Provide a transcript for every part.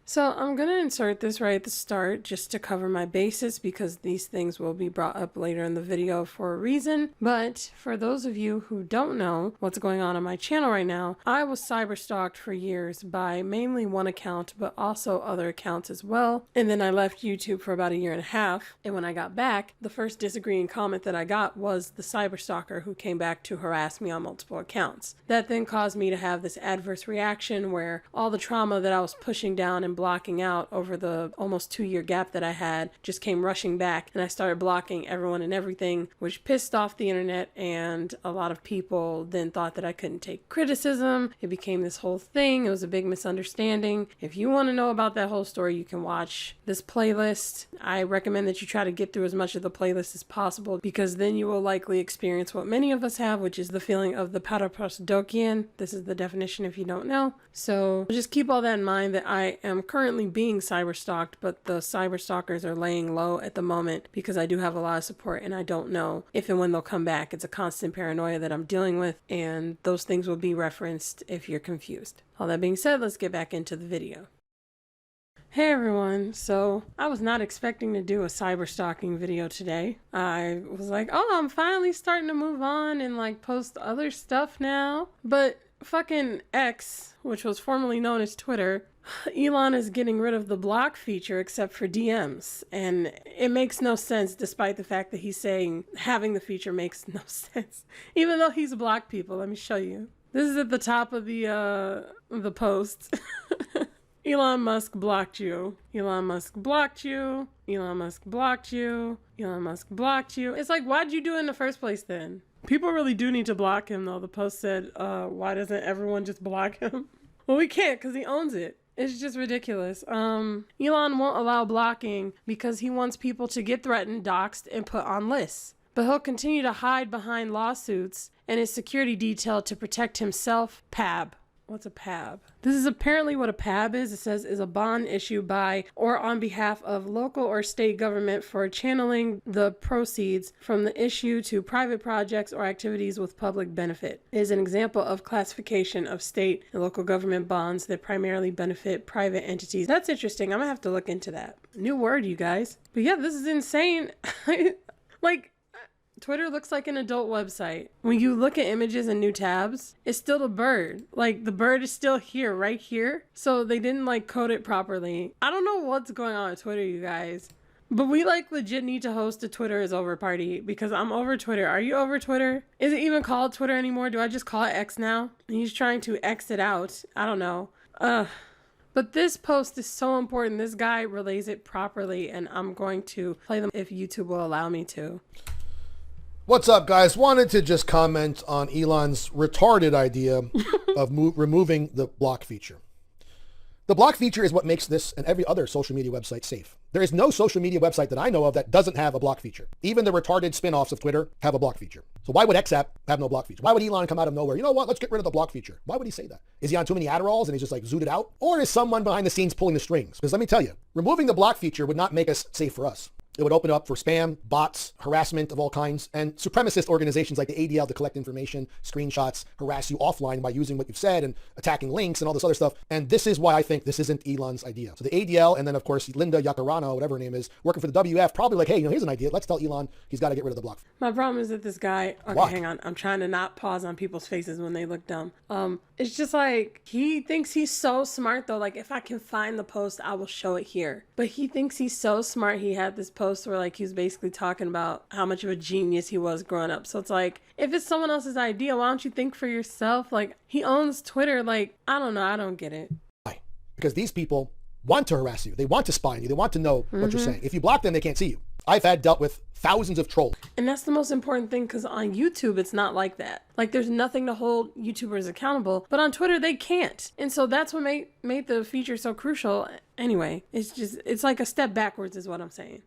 So I'm going to insert this right at the start just to cover my basis because these things will be brought up later in the video for a reason. But for those of you who don't know what's going on my channel right now, I was cyberstalked for years by mainly one account, but also other accounts as well. And then I left YouTube for about a year and a half. And when I got back, the first disagreeing comment that I got was the cyberstalker who came back to harass me on multiple accounts. That then caused me to have this adverse reaction where all the trauma that I was pushing down and blocking out over the almost 2-year gap that I had just came rushing back, and I started blocking everyone and everything, which pissed off the internet, and a lot of people then thought that I couldn't take criticism. It became this whole thing. It was a big misunderstanding. If you want to know about that whole story, you can watch this playlist. I recommend that you try to get through as much of the playlist as possible because then you will likely experience what many of us have, which is the feeling of the paraprosdokian. This is the definition if you don't know. So just keep all that in mind, that I am currently being cyberstalked, but the cyberstalkers are laying low at the moment because I do have a lot of support and I don't know if and when they'll come back. It's a constant paranoia that I'm dealing with, and those things will be referenced if you're confused. All that being said, let's get back into the video. Hey everyone, so I was not expecting to do a cyberstalking video today. I was like, oh, I'm finally starting to move on and like post other stuff now. But fucking X, which was formerly known as Twitter, Elon is getting rid of the block feature except for DMs. And it makes no sense despite the fact that he's saying having the feature makes no sense. Even though he's blocked people. Let me show you. This is at the top of the post. Elon Musk blocked you. Elon Musk blocked you. Elon Musk blocked you. Elon Musk blocked you. It's like, why'd you do it in the first place then? People really do need to block him though. The post said, why doesn't everyone just block him? Well, we can't because he owns it. It's just ridiculous. Elon won't allow blocking because he wants people to get threatened, doxxed, and put on lists. But he'll continue to hide behind lawsuits and his security detail to protect himself. PAB. What's a PAB? This is apparently what a PAB is. It says is a bond issued by or on behalf of local or state government for channeling the proceeds from the issue to private projects or activities with public benefit. It is an example of classification of state and local government bonds that primarily benefit private entities. That's interesting. I'm gonna have to look into that. New word, you guys. But yeah, this is insane. Like, Twitter looks like an adult website. When you look at images and new tabs, it's still the bird. Like, the bird is still here, right here. So they didn't like code it properly. I don't know what's going on with Twitter, you guys. But we like legit need to host a Twitter is over party because I'm over Twitter. Are you over Twitter? Is it even called Twitter anymore? Do I just call it X now? He's trying to X it out. I don't know. But this post is so important. This guy relays it properly, and I'm going to play them if YouTube will allow me to. What's up, guys? Wanted to just comment on Elon's retarded idea of removing the block feature. The block feature is what makes this and every other social media website safe. There is no social media website that I know of that doesn't have a block feature. Even the retarded spin-offs of Twitter have a block feature. So why would XApp have no block feature? Why would Elon come out of nowhere? You know what? Let's get rid of the block feature. Why would he say that? Is he on too many Adderalls and he's just like zooted out? Or is someone behind the scenes pulling the strings? Because let me tell you, removing the block feature would not make us safe for us. It would open up for spam, bots, harassment of all kinds, and supremacist organizations like the ADL to collect information, screenshots, harass you offline by using what you've said and attacking links and all this other stuff. And this is why I think this isn't Elon's idea. So the ADL and then, of course, Linda Yacarano, whatever her name is, working for the WF, probably like, hey, here's an idea. Let's tell Elon he's got to get rid of the block. My problem is that this guy, okay, Why? hang on. I'm trying to not pause on people's faces when they look dumb. It's just like, he thinks he's so smart though. Like, if I can find the post, I will show it here. But he thinks he's so smart. He had this post where like he was basically talking about how much of a genius he was growing up. So it's like, if it's someone else's idea, why don't you think for yourself? Like, he owns Twitter. Like, I don't know. I don't get it. Why? Because these people want to harass you. They want to spy on you. They want to know what you're saying. If you block them, they can't see you. I've dealt with thousands of trolls. And that's the most important thing, because on YouTube, it's not like that. Like, there's nothing to hold YouTubers accountable, but on Twitter, they can't. And so that's what made the feature so crucial. Anyway, it's like a step backwards is what I'm saying.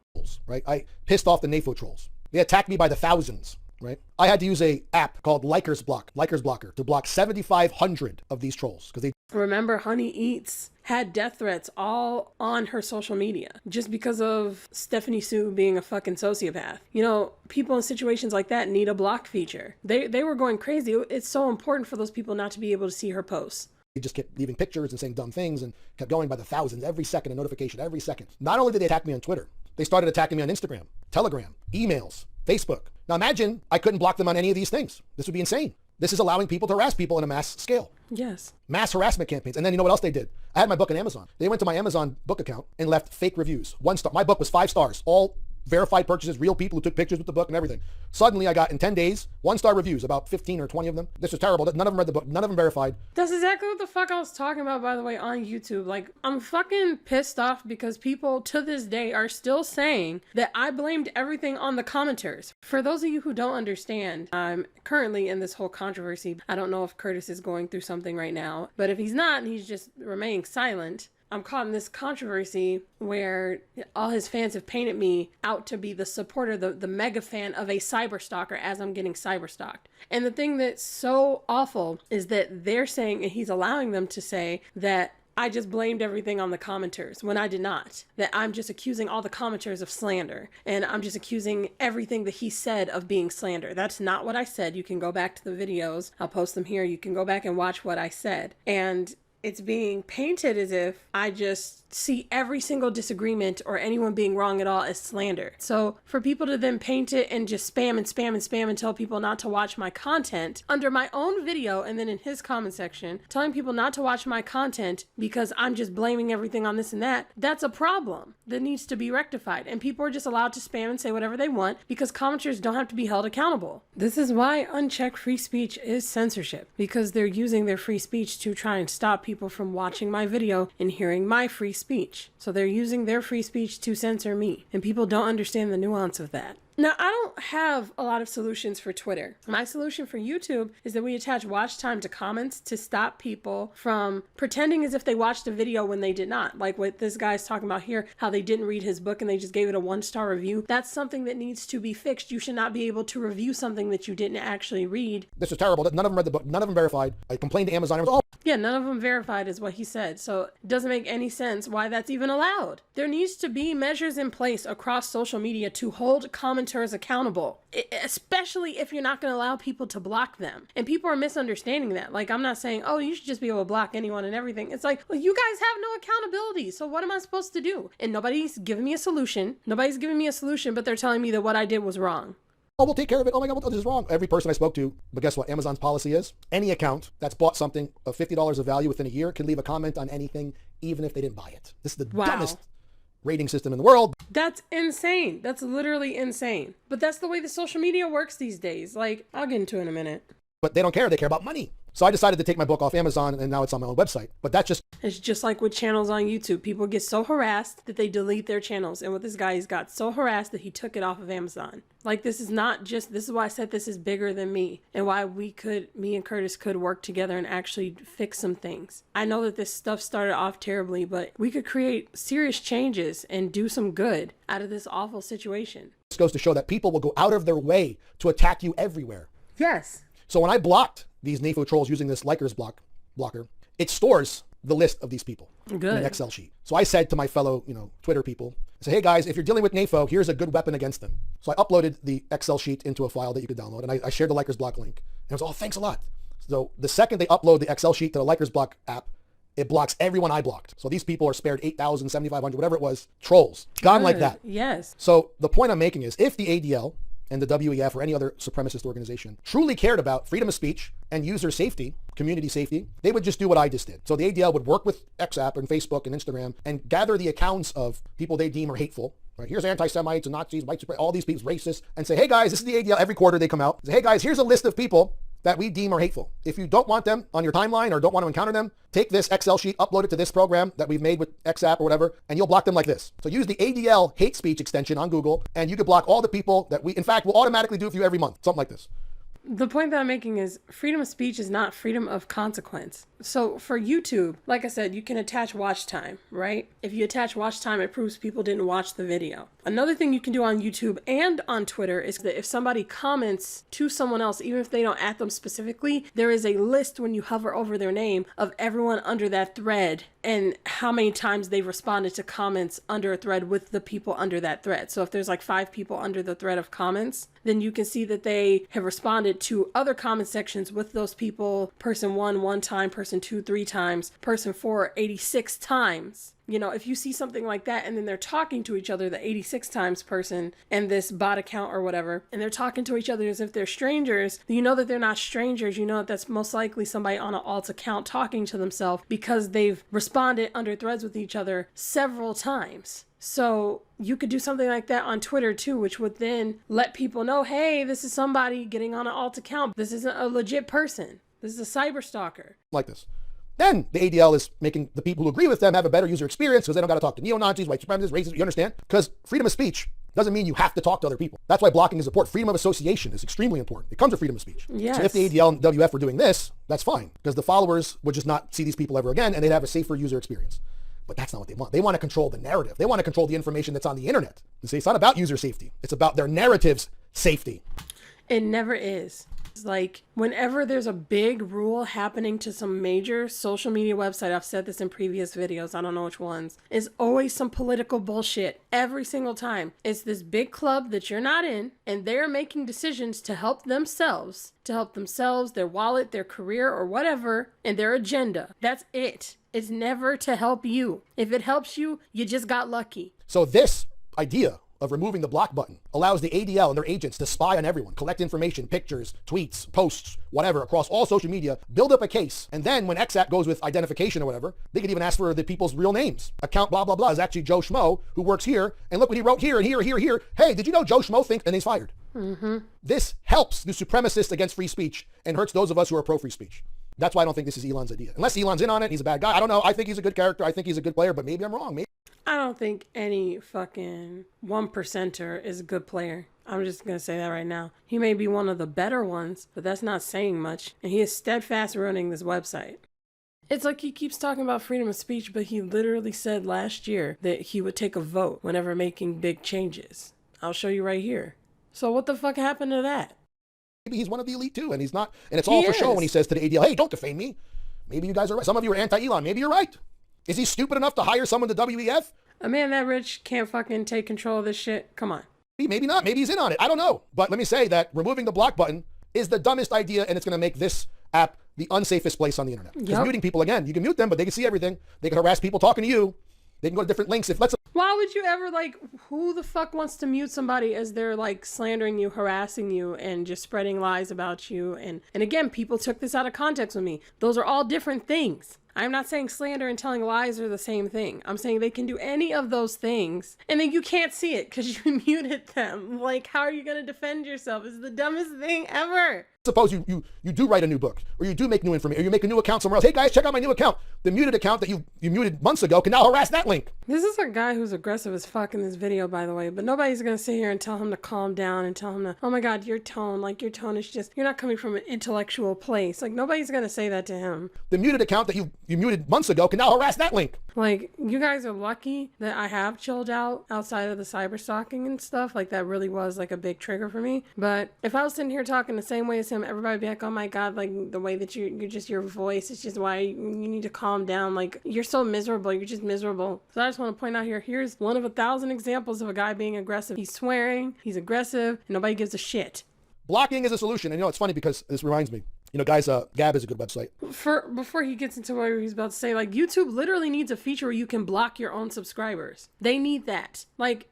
Right? I pissed off the NAFO trolls. They attacked me by the thousands. Right? I had to use a app called Likers Blocker, to block 7,500 of these trolls because they. Remember, Honey Eats had death threats all on her social media just because of Stephanie Sue being a fucking sociopath. You know, people in situations like that need a block feature. They were going crazy. It's so important for those people not to be able to see her posts. He just kept leaving pictures and saying dumb things and kept going by the thousands every second, a notification every second. Not only did they attack me on Twitter, they started attacking me on Instagram, Telegram, emails, Facebook. Now imagine I couldn't block them on any of these things. This would be insane. This is allowing people to harass people on a mass scale. Yes. Mass harassment campaigns. And then you know what else they did? I had my book on Amazon. They went to my Amazon book account and left fake reviews. 1 star. My book was 5 stars. All verified purchases, real people who took pictures with the book and everything. Suddenly I got in 10 days, 1-star reviews, about 15 or 20 of them. This was terrible. None of them read the book. None of them verified. That's exactly what the fuck I was talking about, by the way, on YouTube. Like, I'm fucking pissed off because people to this day are still saying that I blamed everything on the commenters. For those of you who don't understand, I'm currently in this whole controversy. I don't know if Curtis is going through something right now, but if he's not and he's just remaining silent, I'm caught in this controversy where all his fans have painted me out to be the supporter, the mega fan of a cyberstalker as I'm getting cyberstalked. And the thing that's so awful is that they're saying, and he's allowing them to say, that I just blamed everything on the commenters when I did not. That I'm just accusing all the commenters of slander. And I'm just accusing everything that he said of being slander. That's not what I said. You can go back to the videos. I'll post them here. You can go back and watch what I said. And it's being painted as if I just see every single disagreement or anyone being wrong at all as slander. So for people to then paint it and just spam and spam and spam and tell people not to watch my content under my own video, and then in his comment section telling people not to watch my content because I'm just blaming everything on this and that, that's a problem that needs to be rectified. And people are just allowed to spam and say whatever they want because commenters don't have to be held accountable. This is why unchecked free speech is censorship, because they're using their free speech to try and stop people from watching my video and hearing my free speech. So they're using their free speech to censor me, and people don't understand the nuance of that. Now, I don't have a lot of solutions for Twitter. My solution for YouTube is that we attach watch time to comments to stop people from pretending as if they watched a video when they did not. Like what this guy's talking about here, how they didn't read his book and they just gave it a 1-star review. That's something that needs to be fixed. You should not be able to review something that you didn't actually read. This was terrible. None of them read the book. None of them verified. I complained to Amazon. Yeah, none of them verified is what he said. So it doesn't make any sense why that's even allowed. There needs to be measures in place across social media to hold commenters accountable, especially if you're not going to allow people to block them. And people are misunderstanding that. Like, I'm not saying, oh, you should just be able to block anyone and everything. It's like, well, you guys have no accountability. So what am I supposed to do? And nobody's giving me a solution. Nobody's giving me a solution, but they're telling me that what I did was wrong. Oh, we'll take care of it. Oh my God, this is wrong. Every person I spoke to, but guess what? Amazon's policy is any account that's bought something of $50 of value within a year can leave a comment on anything, even if they didn't buy it. This is the dumbest rating system in the world. That's insane. That's literally insane. But that's the way the social media works these days. Like, I'll get into it in a minute. But they don't care. They care about money. So I decided to take my book off Amazon, and now it's on my own website. But that's just... It's just like with channels on YouTube. People get so harassed that they delete their channels. And with this guy, he's got so harassed that he took it off of Amazon. Like, this is not just... This is why I said this is bigger than me. And why me and Curtis could work together and actually fix some things. I know that this stuff started off terribly, but we could create serious changes and do some good out of this awful situation. This goes to show that people will go out of their way to attack you everywhere. Yes. So when I blocked these NAFO trolls using this Likers blocker, it stores the list of these people in an Excel sheet. So I said to my fellow, Twitter people, I said, hey guys, if you're dealing with NAFO, here's a good weapon against them. So I uploaded the Excel sheet into a file that you could download, and I shared the Likers block link. And it was, oh, thanks a lot. So the second they upload the Excel sheet to the Likers block app, it blocks everyone I blocked. So these people are spared 8,000, 7,500, whatever it was, trolls. Gone like that. Yes. So the point I'm making is if the ADL and the WEF or any other supremacist organization truly cared about freedom of speech and user safety, community safety, they would just do what I just did. So the ADL would work with XApp and Facebook and Instagram and gather the accounts of people they deem are hateful. Right? Here's anti-Semites and Nazis, white supremacists, all these people, racists, and say, hey guys, this is the ADL. Every quarter they come out. Say, hey guys, here's a list of people that we deem are hateful. If you don't want them on your timeline or don't want to encounter them, take this Excel sheet, upload it to this program that we've made with XApp or whatever, and you'll block them like this. So use the ADL hate speech extension on Google, and you can block all the people that we, in fact, will automatically do it for you every month. Something like this. The point that I'm making is freedom of speech is not freedom of consequence. So for YouTube, like I said, you can attach watch time, right? If you attach watch time, it proves people didn't watch the video. Another thing you can do on YouTube and on Twitter is that if somebody comments to someone else, even if they don't at them specifically, there is a list when you hover over their name of everyone under that thread and how many times they've responded to comments under a thread with the people under that thread. So if there's like 5 people under the thread of comments, then you can see that they have responded to other comment sections with those people, person 1 time, person 2 3 times, person 4 86 times. You know, if you see something like that and then they're talking to each other, the 86 times person and this bot account or whatever, and they're talking to each other as if they're strangers, you know that they're not strangers. You know that that's most likely somebody on an alt account talking to themselves because they've responded under threads with each other several times. So you could do something like that on Twitter too, which would then let people know, hey, this is somebody getting on an alt account. This isn't a legit person. This is a cyberstalker. Like this. Then the ADL is making the people who agree with them have a better user experience because they don't got to talk to neo-Nazis, white supremacists, racists, you understand? Because freedom of speech doesn't mean you have to talk to other people. That's why blocking is important. Freedom of association is extremely important. It comes with freedom of speech. Yes. So if the ADL and WF were doing this, that's fine because the followers would just not see these people ever again and they'd have a safer user experience. But that's not what they want. They want to control the narrative. They want to control the information that's on the internet. You see, it's not about user safety. It's about their narrative's safety. It never is. Like whenever there's a big rule happening to some major social media website, I've said this in previous videos, I don't know which ones, is always some political bullshit every single time. It's this big club that you're not in and they're making decisions to help themselves, their wallet, their career or whatever, and their agenda. That's it. It's never to help you. If it helps you, you just got lucky. So this idea of removing the block button allows the ADL and their agents to spy on everyone, collect information, pictures, tweets, posts, whatever, across all social media, build up a case. And then when XAT goes with identification or whatever, they could even ask for the people's real names. Account blah, blah, blah is actually Joe Schmo who works here. And look what he wrote here and here, here. Hey, did you know Joe Schmo thinks? And he's fired. Mm-hmm. This helps the supremacists against free speech and hurts those of us who are pro-free speech. That's why I don't think this is Elon's idea. Unless Elon's in on it, he's a bad guy. I don't know. I think he's a good character. I think he's a good player, but maybe I'm wrong. I don't think any fucking 1%er is a good player. I'm just going to say that right now. He may be one of the better ones, but that's not saying much. And he is steadfast running this website. It's like he keeps talking about freedom of speech, but he literally said last year that he would take a vote whenever making big changes. I'll show you right here. So what the fuck happened to that? Maybe he's one of the elite too, and he's not. And it's all for show when he says to the ADL, hey, don't defame me. Maybe you guys are right. Some of you are anti-Elon. Maybe you're right. Is he stupid enough to hire someone to WEF? A man that rich can't fucking take control of this shit? Come on. Maybe not. Maybe he's in on it. I don't know. But let me say that removing the block button is the dumbest idea, and it's going to make this app the unsafest place on the internet. Because muting people, again, you can mute them, but they can see everything. They can harass people talking to you. They can go to different links. Why would you ever, who the fuck wants to mute somebody as they're, slandering you, harassing you, and just spreading lies about you? And again, people took this out of context with me. Those are all different things. I'm not saying slander and telling lies are the same thing. I'm saying they can do any of those things, and then you can't see it because you muted them. How are you going to defend yourself? It's the dumbest thing ever. Suppose you do write a new book, or you do make new information, or you make a new account somewhere else. Hey guys, check out my new account. The muted account that you muted months ago can now harass that link. This is a guy who's aggressive as fuck in this video, by the way, but nobody's going to sit here and tell him to calm down and tell him to, oh my God, your tone is just, you're not coming from an intellectual place. Nobody's going to say that to him. The muted account that you muted months ago can now harass that link. You guys are lucky that I have chilled out outside of the cyberstalking and stuff. That really was a big trigger for me. But if I was sitting here talking the same way as him, everybody would be like, oh my God, the way that you're just, your voice, it's just why you need to calm down. You're so miserable. You're just miserable. So I just want to point out here's one of 1,000 examples of a guy being aggressive. He's swearing, he's aggressive, and nobody gives a shit. Blocking is a solution. And it's funny because this reminds me, guys, Gab is a good website. Before he gets into what he's about to say, YouTube literally needs a feature where you can block your own subscribers. They need that.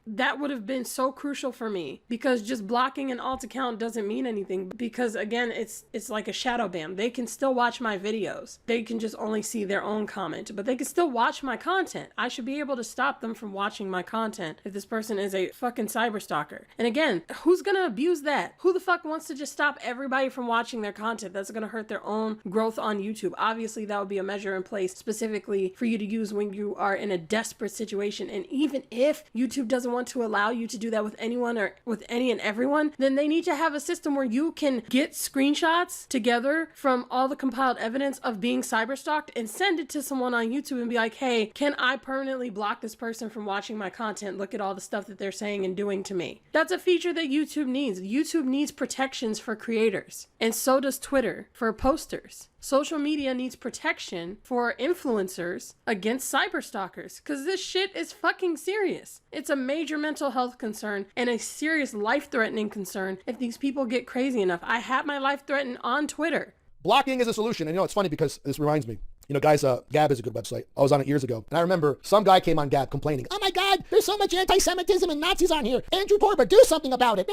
That would have been so crucial for me, because just blocking an alt account doesn't mean anything, because again, it's like a shadow ban. They can still watch my videos. They can just only see their own comment, but they can still watch my content. I should be able to stop them from watching my content if this person is a fucking cyberstalker. And again, who's gonna abuse that? Who the fuck wants to just stop everybody from watching their content? That's going to hurt their own growth on YouTube. Obviously, that would be a measure in place specifically for you to use when you are in a desperate situation. And even if YouTube doesn't want to allow you to do that with anyone or with any and everyone, then they need to have a system where you can get screenshots together from all the compiled evidence of being cyberstalked and send it to someone on YouTube and be like, hey, can I permanently block this person from watching my content? Look at all the stuff that they're saying and doing to me. That's a feature that YouTube needs. YouTube needs protections for creators, and so does Twitter. Twitter for posters. Social media needs protection for influencers against cyberstalkers, because this shit is fucking serious. It's a major mental health concern and a serious life-threatening concern if these people get crazy enough. I had my life threatened on Twitter. Blocking is a solution. And you know, it's funny because this reminds me. You know, guys, Gab is a good website. I was on it years ago. And I remember some guy came on Gab complaining, "Oh my God, there's so much anti-Semitism and Nazis on here. Andrew Torba, do something about it."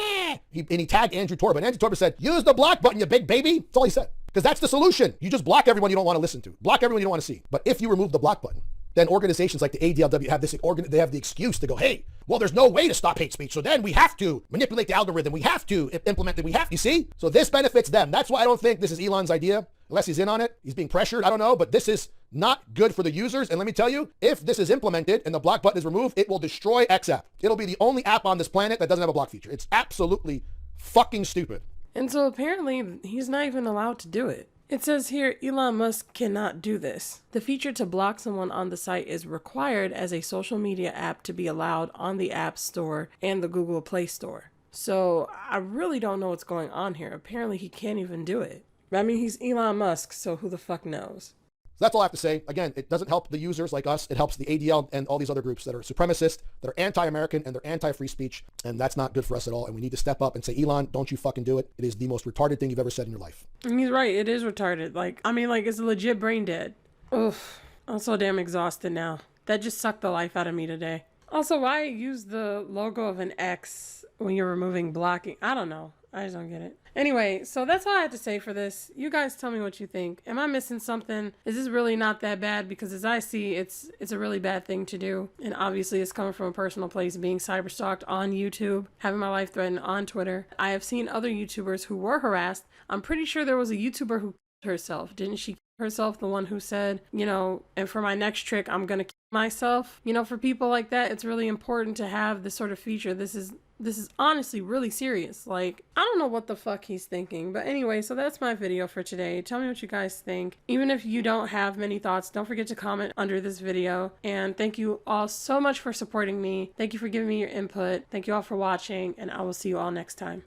He tagged Andrew Torba. And Andrew Torba said, "Use the block button, you big baby." That's all he said. Because that's the solution. You just block everyone you don't want to listen to. Block everyone you don't want to see. But if you remove the block button, then organizations like the ADLW have they have the excuse to go, "Hey, well, there's no way to stop hate speech. So then we have to manipulate the algorithm. We have to implement it. You see? So this benefits them. That's why I don't think this is Elon's idea, unless he's in on it. He's being pressured. I don't know. But this is not good for the users. And let me tell you, if this is implemented and the block button is removed, it will destroy X app. It'll be the only app on this planet that doesn't have a block feature. It's absolutely fucking stupid. And so apparently he's not even allowed to do it. It says here, Elon Musk cannot do this. The feature to block someone on the site is required as a social media app to be allowed on the App Store and the Google Play Store. So I really don't know what's going on here. Apparently he can't even do it. I mean, he's Elon Musk, so who the fuck knows? So that's all I have to say. Again, it doesn't help the users like us. It helps the ADL and all these other groups that are supremacist, that are anti-American, and they're anti-free speech. And that's not good for us at all. And we need to step up and say, Elon, don't you fucking do it. It is the most retarded thing you've ever said in your life. And he's right. It is retarded. It's legit brain dead. Oof. I'm so damn exhausted now. That just sucked the life out of me today. Also, why use the logo of an X when you're removing blocking? I don't know. I just don't get it. Anyway, so that's all I had to say for this. You guys tell me what you think. Am I missing something? Is this really not that bad? Because as I see, it's a really bad thing to do. And obviously it's coming from a personal place, being cyberstalked on YouTube, having my life threatened on Twitter. I have seen other YouTubers who were harassed. I'm pretty sure there was a YouTuber who killed herself. Didn't she kill herself? The one who said, and for my next trick, I'm going to kill myself. For people like that, it's really important to have this sort of feature. This is honestly really serious. I don't know what the fuck he's thinking. But anyway, so that's my video for today. Tell me what you guys think. Even if you don't have many thoughts, don't forget to comment under this video. And thank you all so much for supporting me. Thank you for giving me your input. Thank you all for watching, and I will see you all next time.